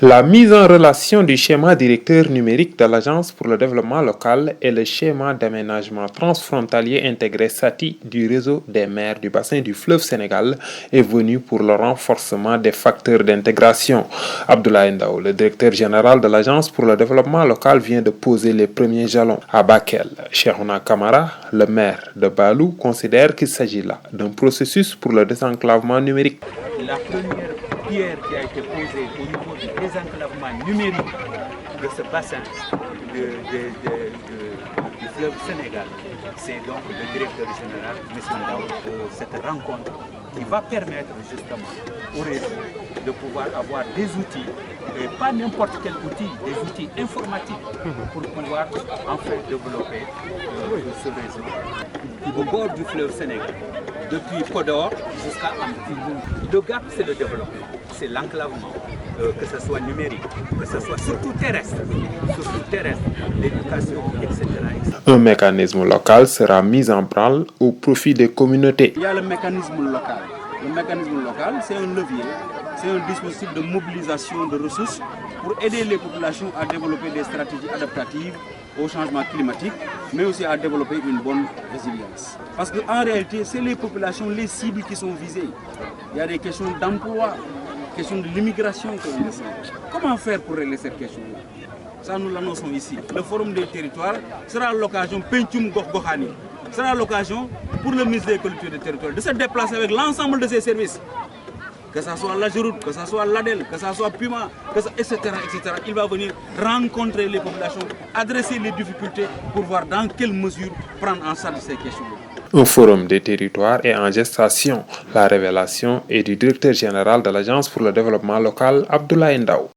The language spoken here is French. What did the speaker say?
La mise en relation du schéma directeur numérique de l'Agence pour le développement local et le schéma d'aménagement transfrontalier intégré SATI du réseau des maires du bassin du fleuve Sénégal est venue pour le renforcement des facteurs d'intégration. Abdoulaye Ndao, le directeur général de l'Agence pour le développement local, vient de poser les premiers jalons. À Bakel, Cheikhouna Kamara, le maire de Balou, considère qu'il s'agit là d'un processus pour le désenclavement numérique. La première pierre qui a été posée au niveau du désenclavement numérique de ce bassin du fleuve Sénégal, c'est donc le directeur général, M. Ndao, cette rencontre qui va permettre justement au réseau de pouvoir avoir des outils, et pas n'importe quel outil, des outils informatiques pour pouvoir en fait développer ce réseau au bord du fleuve Sénégal, depuis Podor jusqu'à Amti. Le gap, c'est le développement, c'est l'enclavement, que ce soit numérique, que ce soit surtout terrestre, l'éducation, etc. Un mécanisme local sera mis en branle au profit des communautés. Il y a le mécanisme local. Le mécanisme local, c'est un levier, c'est un dispositif de mobilisation de ressources pour aider les populations à développer des stratégies adaptatives au changement climatique, mais aussi à développer une bonne résilience. Parce qu'en réalité, c'est les populations, les cibles qui sont visées. Il y a des questions d'emploi, questions de l'immigration que nous laissons. Comment faire pour régler cette question-là? Ça, nous l'annonçons ici. Le Forum des territoires sera l'occasion, Pentium Gokhani, sera l'occasion pour le ministre des collectivités territoriales de se déplacer avec l'ensemble de ses services. Que ce soit l'Ageroute, que ce soit l'ADEL, que ce soit Puma, etc., etc. Il va venir rencontrer les populations, adresser les difficultés pour voir dans quelle mesure prendre en charge ces questions-là. Un forum des territoires est en gestation. La révélation est du directeur général de l'Agence pour le développement local, Abdoulaye Ndao.